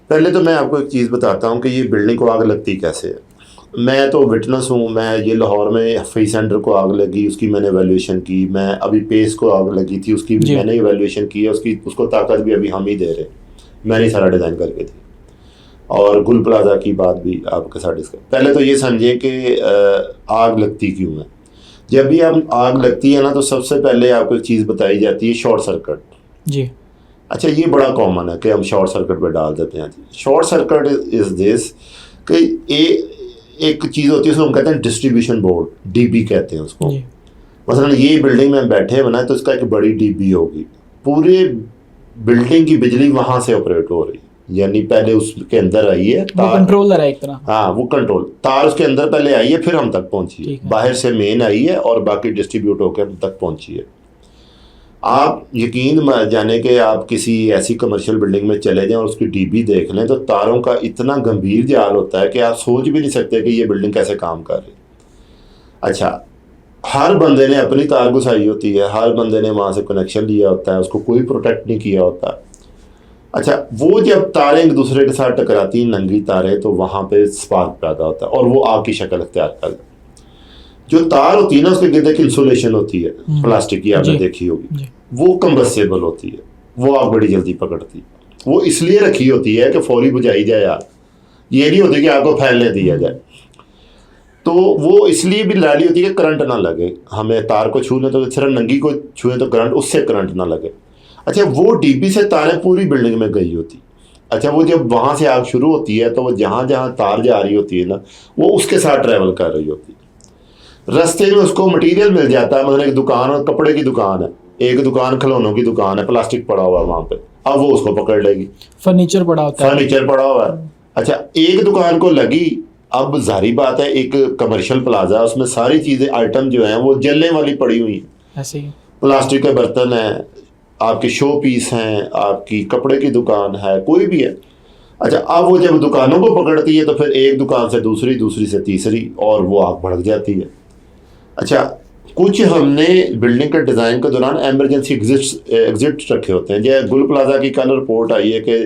پہلے تو میں آپ کو ایک چیز بتاتا ہوں کہ یہ بلڈنگ کو آگ لگتی کیسے ہے. میں تو وٹنس ہوں. میں یہ لاہور میں فی سینٹر کو آگ لگی, اس کی میں نے ایویلیویشن کی. میں ابھی پیس کو آگ لگی تھی, اس کی بھی میں نے ایویلیویشن کی ہے. اس کو طاقت بھی ابھی ہم ہی دے رہے, میں نے سارا ڈیزائن کر کے دی. اور گل پلازا کی بات بھی آپ کے ساتھ ڈسکس. پہلے تو یہ سمجھیں کہ آگ لگتی کیوں ہے. جب بھی ہم آگ لگتی ہے نا تو سب سے پہلے آپ کو ایک چیز بتائی جاتی ہے, شارٹ سرکٹ. جی اچھا, یہ بڑا کامن ہے کہ ہم شارٹ سرکٹ پہ ڈال دیتے ہیں. شارٹ سرکٹ از دس کہ ایک چیز ہوتی ہے, اس کو ہم کہتے ہیں ڈسٹریبیوشن بورڈ, ڈی بی کہتے ہیں اس کو. مثلا یہ بلڈنگ میں بیٹھے ہونا ہے تو اس کا ایک بڑی ڈی بی ہوگی, پورے بلڈنگ کی بجلی وہاں سے آپریٹ ہو رہی ہے. یعنی پہلے اس کے اندر آئی ہے وہ کنٹرولر ہے ایک طرح. ہاں, وہ کنٹرول تار اس کے اندر پہلے آئی ہے, پھر ہم تک پہنچی ہے. باہر سے مین آئی ہے اور باقی ڈسٹریبیوٹ ہو کے ہم تک پہنچی ہے. آپ یقین جانے کہ آپ کسی ایسی کمرشل بلڈنگ میں چلے جائیں اور اس کی ڈی بی دیکھ لیں تو تاروں کا اتنا گمبھیر جال ہوتا ہے کہ آپ سوچ بھی نہیں سکتے کہ یہ بلڈنگ کیسے کام کر رہی. اچھا, ہر بندے نے اپنی تار گھسائی ہوتی ہے, ہر بندے نے وہاں سے کنیکشن لیا ہوتا ہے, اس کو کوئی پروٹیکٹ نہیں کیا ہوتا. اچھا, وہ جب تاریں ایک دوسرے کے ساتھ ٹکراتی ہیں, ننگی تاریں, تو وہاں پہ اسپارک پیدا ہوتا ہے اور وہ آگ کی شکل اختیار کرتا ہے. جو تار ہوتی ہے نا, اس کے گرد ایک انسولیشن ہوتی ہے پلاسٹک کی, آپ نے دیکھی ہوگی, وہ کمبسٹیبل ہوتی ہے, وہ آگ بڑی جلدی پکڑتی ہے. وہ اس لیے رکھی ہوتی ہے کہ فوری بجھائی جائے آگ, یہ نہیں ہوتی کہ آگ کو پھیلنے دیا جائے. تو وہ اس لیے بھی ڈالی ہوتی ہے کہ کرنٹ نہ لگے. ہمیں تار کو چھو لیں تو صرف ننگی کو چھوئیں تو کرنٹ, اس سے کرنٹ نہ لگے. اچھا, وہ ڈی بی سے تاریں پوری بلڈنگ میں گئی ہوتی. اچھا, وہ جب وہاں سے آگ شروع ہوتی ہے تو وہ جہاں جہاں تار جا رہی ہوتی ہے نا, وہ اس کے ساتھ ٹریول کر رہی ہوتی ہے. رستے میں اس کو مٹیریل مل جاتا ہے. مثلا ایک دکان اور کپڑے کی دکان ہے, ایک دکان کھلونوں کی دکان ہے, پلاسٹک پڑا ہوا ہے وہاں پہ, اب وہ اس کو پکڑ لے گی. فرنیچر پڑا ہوتا ہے, فرنیچر پڑا ہوا ہے. اچھا, ایک دکان کو لگی, اب ظاہری بات ہے ایک کمرشل پلازا, اس میں ساری چیزیں آئٹم جو ہیں وہ جلنے والی پڑی ہوئی ہیں. ایسے ہی پلاسٹک کے برتن ہیں, آپ کے شو پیس ہیں, آپ کی کپڑے کی دکان ہے, کوئی بھی ہے. اچھا, اب وہ جب دکانوں کو پکڑتی ہے تو پھر ایک دکان سے دوسری, دوسری سے تیسری, اور وہ آگ بھڑک جاتی ہے. اچھا, کچھ ہم نے بلڈنگ کے ڈیزائن کے دوران ایمرجنسی ایگزٹ رکھے ہوتے ہیں. جیسے گل پلازا کی کل رپورٹ آئی ہے کہ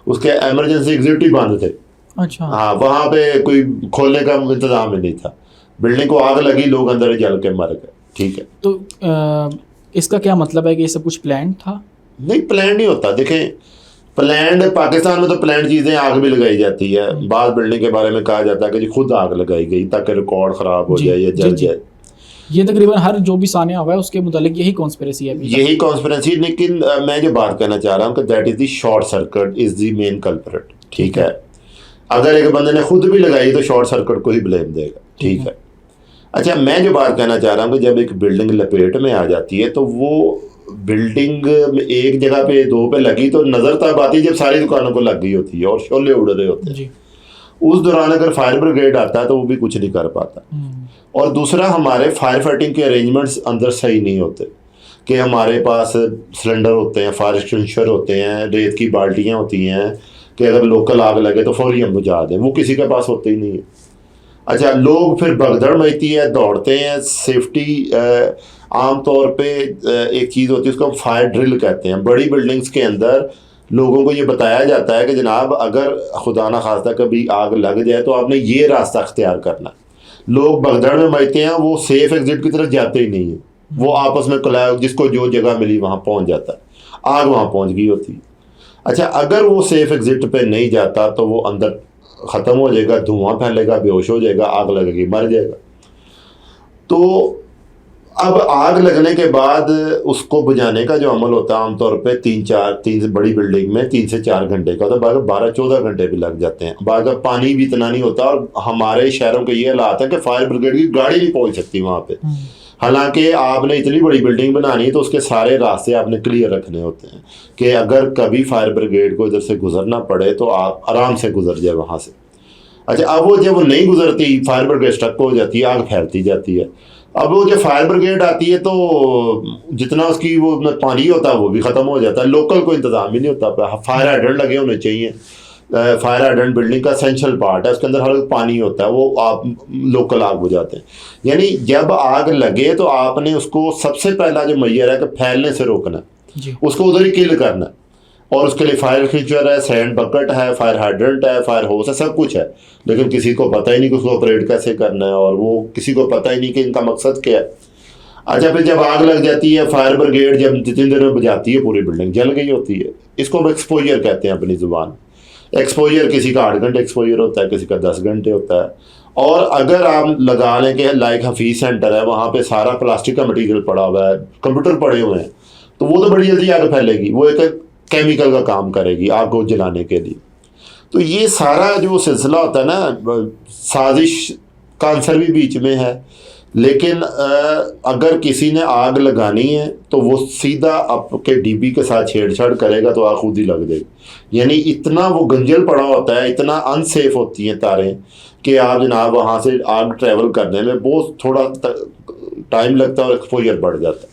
اس کے ایمرجنسی ایگزٹ ہی بند تھے. اچھا, ہاں, وہاں پہ کوئی کھولنے کا انتظام ہی نہیں تھا. بلڈنگ کو آگ لگی, لوگ اندر جل کے مر گئے. ٹھیک ہے, تو اس کا کیا مطلب ہے کہ یہ سب کچھ پلانڈ تھا؟ نہیں, پلان نہیں ہوتا. دیکھیں, پلانڈ پاکستان میں تو پلانڈ چیزیں آگ بھی لگائی جاتی ہے. بعض بلڈنگ کے بارے میں کہا جاتا ہے کہ جی خود آگ لگائی گئی تاکہ ریکارڈ خراب ہو جائے یا جل جائے. یہ تقریباً ہر جو بھی سانیہ ہوا ہے اس کے متعلق یہی کانسپریسی ہے. یہی کانسپریسی, لیکن میں جو بات کہنا چاہ رہا ہوں کہ that is the short circuit is the main culprit. ٹھیک ہے, اگر ایک بندے نے خود بھی لگائی تو شارٹ سرکٹ کو ہی بلیم دے گا. ٹھیک ہے. اچھا, میں جو بات کہنا چاہ رہا ہوں کہ جب ایک بلڈنگ لپیٹ میں آ جاتی ہے تو وہ بلڈنگ ایک جگہ پہ, دو پہ لگی تو نظر تب آتی ہے جب ساری دکانوں کو لگ گئی ہوتی ہے اور شعلے اڑ رہے ہوتے ہیں. اس دوران اگر فائر بریگیڈ آتا ہے تو وہ بھی کچھ نہیں کر پاتا. اور دوسرا, ہمارے فائر فائٹنگ کے ارینجمنٹس اندر صحیح نہیں ہوتے کہ ہمارے پاس سلنڈر ہوتے ہیں, فائر ایکسٹنگوشر ہوتے ہیں, ریت کی بالٹیاں ہوتی ہیں کہ اگر لوکل آگ لگے تو فوری ہم بجھا دیں, وہ کسی کے پاس ہوتے ہی نہیں ہے. اچھا, لوگ پھر بھگدڑ مچتی ہے, دوڑتے ہیں. سیفٹی عام طور پہ ایک چیز ہوتی ہے, اس کو ہم فائر ڈرل کہتے ہیں. بڑی بلڈنگز کے اندر لوگوں کو یہ بتایا جاتا ہے کہ جناب اگر خدا نہ خواستہ کبھی آگ لگ جائے تو آپ نے یہ راستہ اختیار کرنا. لوگ بھگدڑ میں مچتے ہیں, وہ سیف ایگزٹ کی طرف جاتے ہی نہیں ہیں. وہ آپس میں جس کو جو جگہ ملی وہاں پہنچ جاتا ہے, آگ وہاں پہنچ گئی ہوتی ہے. اچھا, اگر وہ سیف ایگزٹ پہ نہیں جاتا تو وہ اندر ختم ہو جائے گا, دھواں پھیلے گا, بے ہوش ہو جائے گا, آگ لگے گی, مر جائے گا. تو اب آگ لگنے کے بعد اس کو بجھانے کا جو عمل ہوتا ہے عام طور پہ تین بڑی بلڈنگ میں 3 سے 4 گھنٹے کا ہوتا ہے. بعض 12-14 گھنٹے بھی لگ جاتے ہیں. بعض پانی بھی اتنا نہیں ہوتا, اور ہمارے شہروں کے یہ حالات ہے کہ فائر بریگیڈ کی گاڑی نہیں پہنچ سکتی وہاں پہ. حالانکہ آپ نے اتنی بڑی بلڈنگ بنانی ہے تو اس کے سارے راستے آپ نے کلیئر رکھنے ہوتے ہیں کہ اگر کبھی فائر بریگیڈ کو ادھر سے گزرنا پڑے تو آپ آرام سے گزر جائے وہاں سے. اچھا, اب وہ جب وہ نہیں گزرتی, فائر بریگیڈ اسٹک ہو جاتی ہے, آگ پھیلتی جاتی ہے. اب وہ جب فائر بریگیڈ آتی ہے تو جتنا اس کی وہ پانی ہوتا ہے وہ بھی ختم ہو جاتا ہے. لوکل کوئی انتظام ہی نہیں ہوتا. فائر ہائیڈرنٹ لگے ہونے چاہیے. فائر ہائیڈرنٹ بلڈنگ کا اسینشل پارٹ ہے, اس کے اندر ہر پانی ہوتا ہے, وہ آپ لوکل آگ بجھاتے ہیں. یعنی جب آگ لگے تو آپ نے اس کو سب سے پہلا جو معیار ہے کہ پھیلنے سے روکنا, اس کو ادھر ہی کل کرنا. اور اس کے لیے فائر ایکسٹنگوشر ہے, سینڈ بکٹ ہے, فائر ہائیڈرنٹ ہے, فائر ہوس ہے, سب کچھ ہے. لیکن کسی کو پتہ ہی نہیں کہ اس کو آپریٹ کیسے کرنا ہے, اور وہ کسی کو پتہ ہی نہیں کہ ان کا مقصد کیا ہے. اچھا پھر جب آگ لگ جاتی ہے, فائر بریگیڈ جب 3 دن میں بجاتی ہے, پوری بلڈنگ جل گئی ہوتی ہے. اس کو ہم ایکسپوجر کہتے ہیں اپنی زبان. ایکسپوجر کسی کا 8 گھنٹے ایکسپوجر ہوتا ہے, کسی کا 10 گھنٹے ہوتا ہے. اور اگر آپ لگا لیں کہ لائک حفیظ سینٹر ہے, وہاں پہ سارا پلاسٹک کا مٹیریل پڑا ہوا ہے, کمپیوٹر پڑے ہوئے ہیں, تو وہ تو بڑی جلدی آگ پھیلے گی. وہ ایک کیمیکل کا کام کرے گی آگ کو جلانے کے لیے. تو یہ سارا جو سلسلہ ہوتا ہے نا, سازش کا عنصر بھی بیچ میں ہے. لیکن اگر کسی نے آگ لگانی ہے تو وہ سیدھا آپ کے ڈی بی کے ساتھ چھیڑ چھاڑ کرے گا تو آگ خود ہی لگ جائے گی. یعنی اتنا وہ گنجل پڑا ہوتا ہے, اتنا ان سیف ہوتی ہیں تاریں کہ آپ جناب وہاں سے آگ ٹریول کرنے میں بہت تھوڑا ٹائم لگتا ہے اور ایکسپوجر بڑھ جاتا ہے.